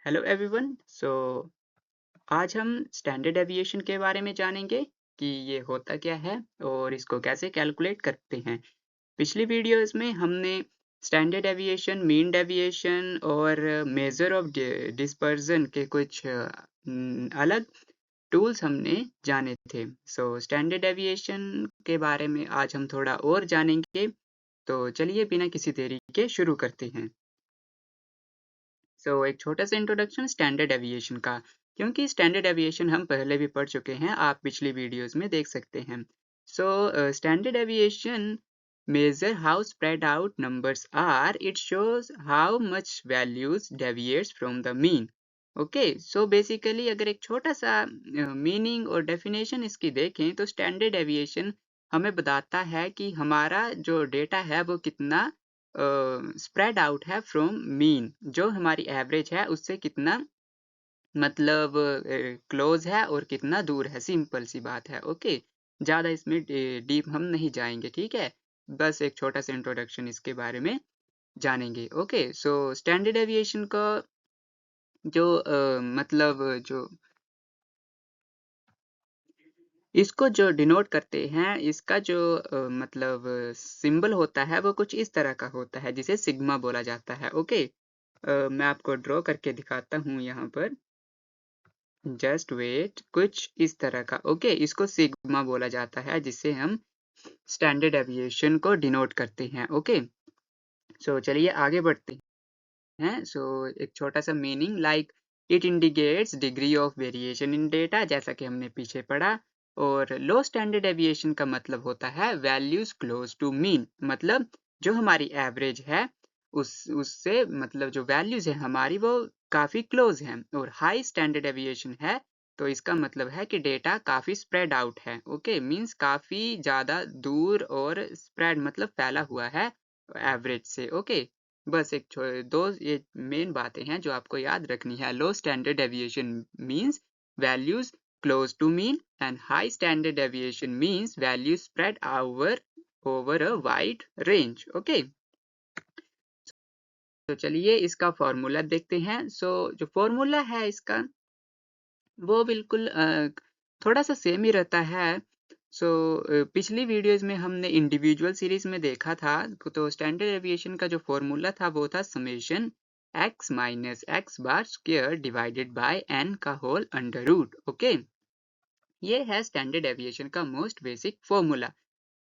Hello everyone. आज हम standard deviation के बारे में जानेंगे कि ये होता क्या है और इसको कैसे कैलकुलेट करते हैं। पिछली वीडियोस में हमने स्टैंडर्ड डेविएशन, मीन डेविएशन और मेजर ऑफ डिस्पर्जन के कुछ अलग टूल्स हमने जाने थे। स्टैंडर्ड डेविएशन के बारे में आज हम थोड़ा और जानेंगे। तो चलिए बिना किसी देरी के शुरू करते हैं। एक छोटा सा इंट्रोडक्शन स्टैंडर्ड एविएशन का, क्योंकि स्टैंडर्ड एविएशन हम पहले भी पढ़ चुके हैं, आप पिछली वीडियोस में देख सकते हैं। Standard aviation measure how spread out numbers are. It shows how much values deviates from the mean. Okay, so basically अगर एक छोटा सा मीनिंग और डेफिनेशन इसकी देखें तो स्टैंडर्ड एविएशन हमें बताता है कि हमारा जो डेटा है वो कितना स्प्रेड आउट है फ्रॉम मीन, जो हमारी एवरेज है उससे कितना मतलब क्लोज है और कितना दूर है। सिंपल सी बात है। ओके, ज़्यादा इसमें डीप हम नहीं जाएंगे, ठीक है। बस एक छोटा सा इंट्रोडक्शन इसके बारे में जानेंगे। ओके, स्टैंडर्ड एविएशन का जो मतलब जो इसको जो डिनोट करते हैं, इसका जो मतलब सिंबल होता है वो कुछ इस तरह का होता है, जिसे सिग्मा बोला जाता है। ओके, मैं आपको ड्रॉ करके दिखाता हूँ यहाँ पर। जस्ट वेट, कुछ इस तरह का। ओके, इसको सिग्मा बोला जाता है, जिससे हम स्टैंडर्ड एविएशन को डिनोट करते हैं। ओके, चलिए आगे बढ़ते हैं। एक छोटा सा meaning like it indicates degree of variation in data, जैसा कि हमने पीछे पढ़ा। और लो स्टैंडर्ड एविएशन का मतलब होता है वैल्यूज क्लोज टू मीन, मतलब जो हमारी एवरेज है उससे मतलब जो वैल्यूज है हमारी वो काफी क्लोज हैं। और हाई स्टैंडर्ड एविएशन है तो इसका मतलब है कि डेटा काफी स्प्रेड आउट है। ओके, मींस काफी ज्यादा दूर और स्प्रेड मतलब फैला हुआ है एवरेज से। ओके, बस दो ये मेन बातें हैं जो आपको याद रखनी है। Low standard deviation means values close to mean and high standard deviation means values spread over a wide range. Okay, तो चलिए इसका फॉर्मूला देखते हैं। जो फॉर्मूला है इसका वो बिल्कुल थोड़ा सा सेम ही रहता है। पिछली वीडियोस में हमने इंडिविजुअल सीरीज में देखा था, तो स्टैंडर्ड एविएशन का जो फॉर्मूला था वो था summation x minus x bar square divided by n का होल अंडर रूट। ओके, ये है स्टैंडर्ड एविएशन का मोस्ट बेसिक फॉर्मूला।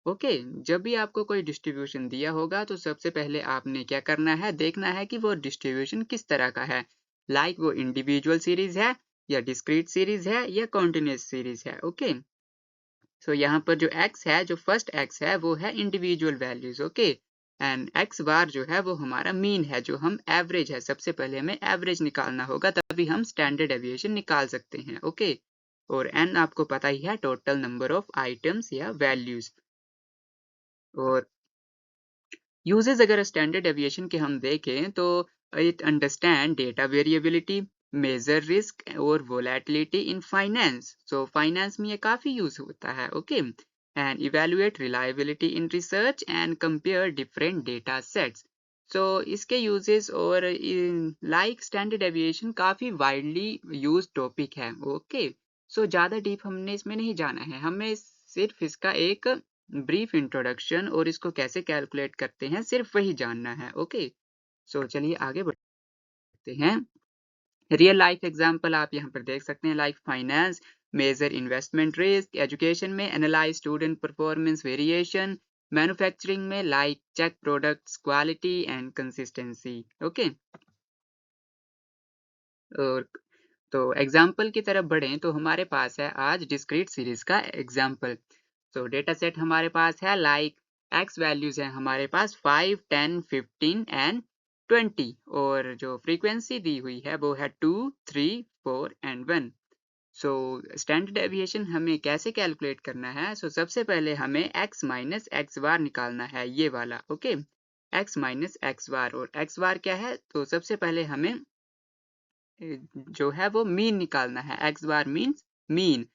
ओके, जब भी आपको कोई डिस्ट्रीब्यूशन दिया होगा तो सबसे पहले आपने क्या करना है, देखना है कि वो डिस्ट्रीब्यूशन किस तरह का है। लाइक वो इंडिविजुअल सीरीज है या डिस्क्रीट सीरीज है या कॉन्टिन्यूस सीरीज है। ओके, यहाँ पर जो x है, जो फर्स्ट x है वो है individual values. Okay, and x बार जो है वो हमारा मीन है, जो हम एवरेज है। सबसे पहले हमें एवरेज निकालना होगा, तभी हम स्टैंडर्ड एविएशन निकाल सकते हैं। ओके, और n आपको पता ही है, टोटल नंबर ऑफ आइटम्स या वैल्यूज। और यूजेस अगर स्टैंडर्ड एविएशन के हम देखें तो it understand data variability, measure risk और वोलेटिलिटी इन फाइनेंस। फाइनेंस में ये काफी यूज होता है। Okay, and evaluate reliability in research and compare different data sets. इसके यूजेस और लाइक स्टैंडर्ड एविएशन काफी वाइडली यूज टॉपिक है। ओके, ज्यादा डीप हमने इसमें नहीं जाना है, हमें सिर्फ इसका एक ब्रीफ इंट्रोडक्शन और इसको कैसे कैलकुलेट करते हैं सिर्फ वही जानना है। ओके, चलिए आगे बढ़ते हैं। रियल लाइफ एग्जांपल आप यहाँ पर देख सकते हैं, like finance measure investment risk, education में analyse student performance variation, manufacturing में like check products quality and consistency. Okay, और तो एग्जाम्पल की तरफ बढ़ें तो हमारे पास है आज डिस्क्रीट सीरीज का एग्जाम्पल। डेटा सेट हमारे पास है लाइक एक्स वैल्यूज है हमारे पास 5, 10, 15 एंड 20, और जो फ्रीक्वेंसी दी हुई है वो है 2, 3, 4 एंड 1। स्टैंडर्ड एविएशन हमें कैसे कैलकुलेट करना है? सबसे पहले हमें x माइनस एक्स बार निकालना है, ये वाला। ओके, x माइनस एक्स बार, और x बार क्या है? तो सबसे पहले हमें जो है वो मीन निकालना है। x बार मीन्स मीन।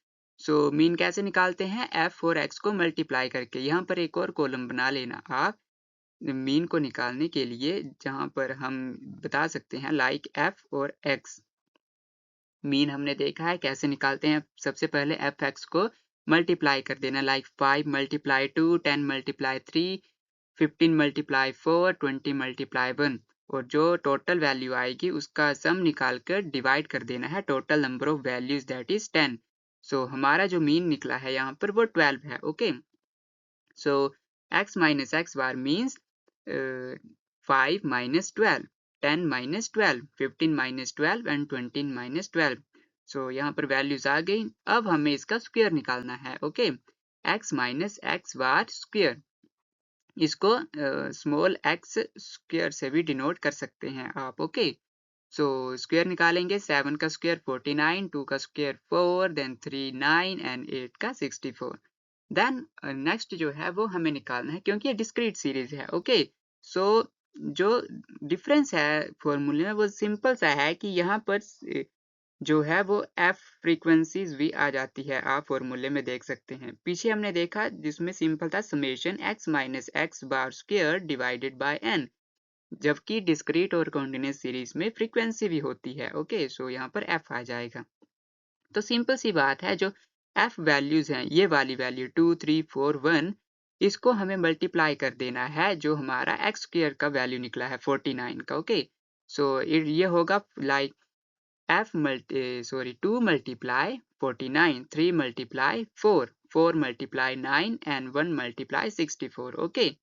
मीन कैसे निकालते हैं? f और x को मल्टीप्लाई करके। यहाँ पर एक और कॉलम बना लेना आप मीन को निकालने के लिए, जहाँ पर हम बता सकते हैं लाइक f और x। मीन हमने देखा है कैसे निकालते हैं। सबसे पहले एफ एक्स को मल्टीप्लाई कर देना, like 5 multiply 2, 10 multiply 3, 15 multiply 4, 20 multiply 1, और जो टोटल वैल्यू आएगी उसका सम निकाल कर डिवाइड कर देना है total number of values that is 10। सो हमारा जो मीन निकला है यहाँ पर वो 12 है। Okay, so x minus x bar means 5 minus 12, 10 minus 12, 15 minus 12 and 20 minus 12। सो यहाँ पर वैल्यूज आ गई। अब हमें इसका स्क्वायर निकालना है। Okay, x minus x bar square, इसको स्मॉल x स्क्वायर से भी डिनोट कर सकते हैं आप। ओके, सो स्क्वायर निकालेंगे। 7 का स्क्वायर 49, 2 का स्क्वायर 4, देन 3 9 एंड 8 का 64। देन नेक्स्ट जो है वो हमें निकालना है, क्योंकि ये डिस्क्रीट सीरीज है। ओके, सो जो डिफरेंस है फॉर्मूले में वो सिंपल सा है कि यहाँ पर जो है वो एफ फ्रीक्वेंसीज भी आ जाती है, आप फॉर्मूले में देख सकते हैं। पीछे हमने देखा जिसमें सिंपल था summation x minus x bar square divided by n, जबकि डिस्क्रीट और कॉन्टिन्यूअस सीरीज में फ्रीक्वेंसी भी होती है। ओके, सो यहाँ पर एफ आ जाएगा। तो सिंपल सी बात है, जो एफ वैल्यूज हैं ये वाली वैल्यू 2 3 4 1, इसको हमें मल्टीप्लाई कर देना है जो हमारा एक्स स्क्वायर का वैल्यू निकला है 49 का। ओके, सो ये होगा like F multi 2 multiply 49, 3 multiply 4, 4 multiply 9 and 1 multiply 64। Okay,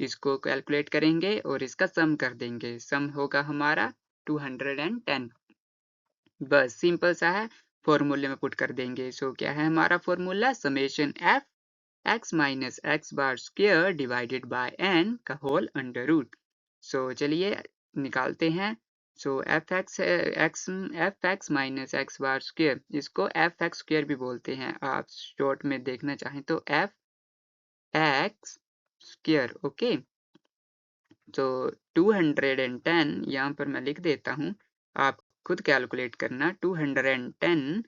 इसको कैलकुलेट करेंगे और इसका सम कर देंगे। सम होगा हमारा 210। बस सिंपल सा है, फॉर्मूले में पुट कर देंगे। सो क्या है हमारा formula, summation f x minus x bar square divided by n का होल अंडर रूट। सो चलिए निकालते हैं। So f x minus x bar square, इसको एफ एक्स स्क्वायर भी बोलते हैं, आप शॉर्ट में देखना चाहें तो एफ एक्स स्क्वायर। ओके, तो 210 यहाँ पर मैं लिख देता हूँ, आप खुद कैलकुलेट करना। 210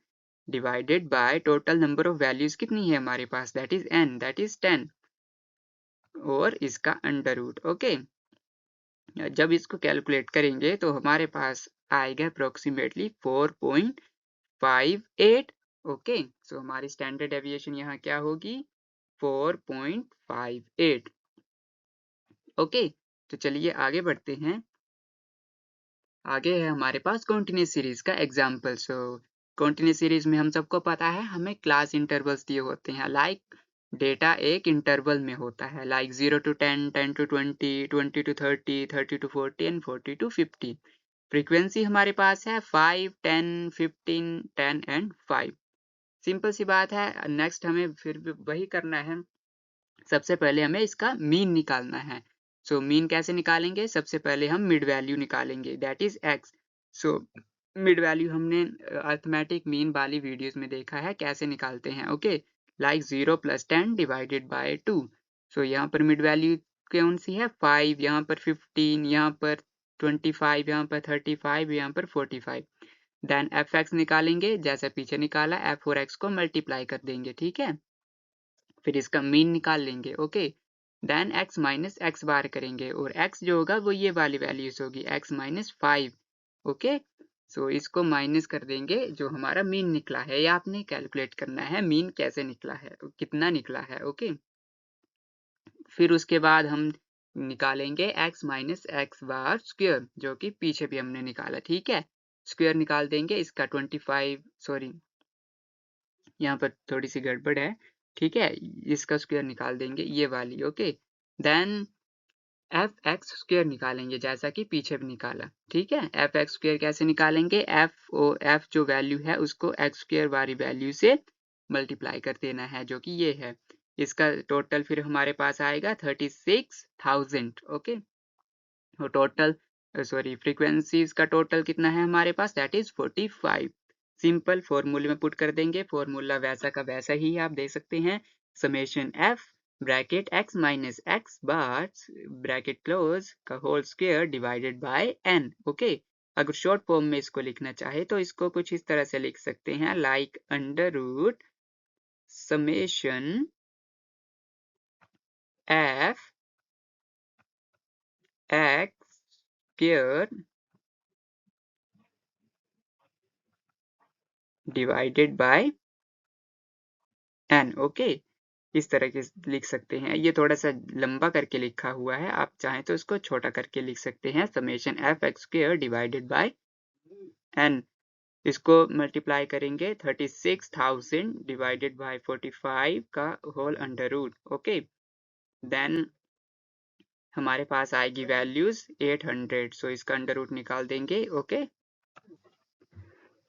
divided by total number of values कितनी है हमारे पास, that is n, that is 10, और इसका अंडर रूट। ओके, जब इसको कैलकुलेट करेंगे तो हमारे पास आएगा अप्रोक्सीमेटली 4.58। ओके, सो हमारी स्टैंडर्ड डेविएशन यहाँ क्या होगी, 4.58। ओके, तो चलिए आगे बढ़ते हैं। आगे है हमारे पास कॉन्टिन्यूस सीरीज का एग्जाम्पल। सो कॉन्टिन्यूस सीरीज में हम सबको पता है हमें क्लास इंटरवल्स दिए होते हैं, लाइक डेटा एक इंटरवल में होता है, like 0 to 10, 10 to 20, 20 to 30, 30 to 40 and 40 to 50। Frequency हमारे पास है 5, 10, 15, 10 एंड 5। सिंपल सी बात है। नेक्स्ट हमें फिर भी वही करना है, सबसे पहले हमें इसका मीन निकालना है। सो मीन कैसे निकालेंगे, सबसे पहले हम मिड वैल्यू निकालेंगे, that is x. So mid value हमने अर्थमेटिक मीन वाली वीडियोस में देखा है कैसे निकालते हैं। Okay, like 0 + 10 divided by 2। सो यहाँ पर मिड वैल्यू कौन सी है, 5, यहाँ पर 15, यहाँ पर 25, यहाँ पर 35, यहाँ पर 45। देन एफ एक्स निकालेंगे, जैसे पीछे निकाला, एफ और एक्स को मल्टीप्लाई कर देंगे, ठीक है, फिर इसका मीन निकाल लेंगे। Okay, then x minus x bar करेंगे, और x जो होगा वो ये वाली वैल्यूज होगी, x माइनस 5। ओके, सो इसको माइनस कर देंगे, जो हमारा मीन निकला है, ये आपने कैलकुलेट करना है मीन कैसे निकला है, कितना निकला है। ओके, फिर उसके बाद हम निकालेंगे x minus x bar square, जो कि पीछे भी हमने निकाला, ठीक है। स्क्वायर निकाल देंगे इसका 25, सॉरी यहाँ पर थोड़ी सी गड़बड़ है, ठीक है, इसका स्क्वायर निकाल देंगे ये वाली। Okay, then f x square निकालेंगे, जैसा कि पीछे भी निकाला, ठीक है। एफ एक्स स्क्वायर कैसे निकालेंगे, एफ जो वैल्यू है उसको एक्स स्क्वायर वाली वैल्यू से मल्टीप्लाई कर देना है, जो कि ये है। इसका टोटल फिर हमारे पास आएगा 36,000। ओके, तो टोटल सॉरी फ्रीक्वेंसीज का टोटल कितना है हमारे पास, दैट इज 45। सिंपल फॉर्मूले में पुट कर देंगे, फॉर्मूला वैसा का वैसा ही आप देख सकते हैं, summation f bracket x minus x bar bracket close का whole square divided by n. Okay, अगर शॉर्ट फॉर्म में इसको लिखना चाहे तो इसको कुछ इस तरह से लिख सकते हैं, like under root summation f x square divided by n। Okay, इस तरह के लिख सकते हैं। ये थोड़ा सा लंबा करके लिखा हुआ है, आप चाहें तो इसको छोटा करके लिख सकते हैं। Summation f x square divided by n। इसको मल्टीप्लाई करेंगे 36,000 डिवाइडेड बाय 45 का whole under root. Okay, then हमारे पास आएगी वैल्यूज 800। सो इसका अंडर रूट निकाल देंगे। ओके,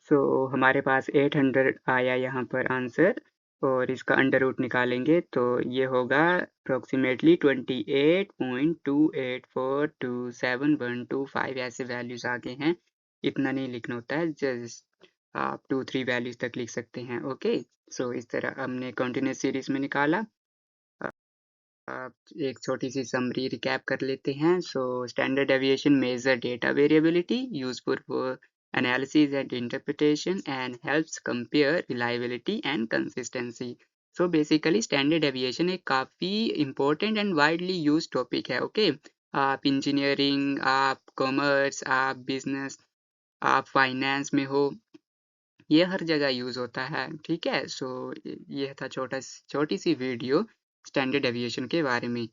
सो हमारे पास 800 आया यहाँ पर आंसर, और इसका अंडर रूट निकालेंगे तो ये होगा अप्रोक्सीमेटली 28.28427125। ऐसे वैल्यूज आगे हैं, इतना नहीं लिखना होता है, जस्ट आप 2-3 वैल्यूज तक लिख सकते हैं। ओके, सो इस तरह हमने कंटिन्यूस सीरीज में निकाला। एक छोटी सी समरी रिकैप कर लेते हैं। So standard deviation measure data variability, useful for analysis and interpretation, and helps compare reliability and consistency। So basically standard deviation एक काफ़ी important and widely used topic है। ओके, आप इंजीनियरिंग, आप कॉमर्स, आप business, आप फाइनेंस में हो, ये हर जगह यूज़ होता है। ठीक है, सो ये था छोटी सी वीडियो स्टैंडर्ड डेविएशन के बारे में।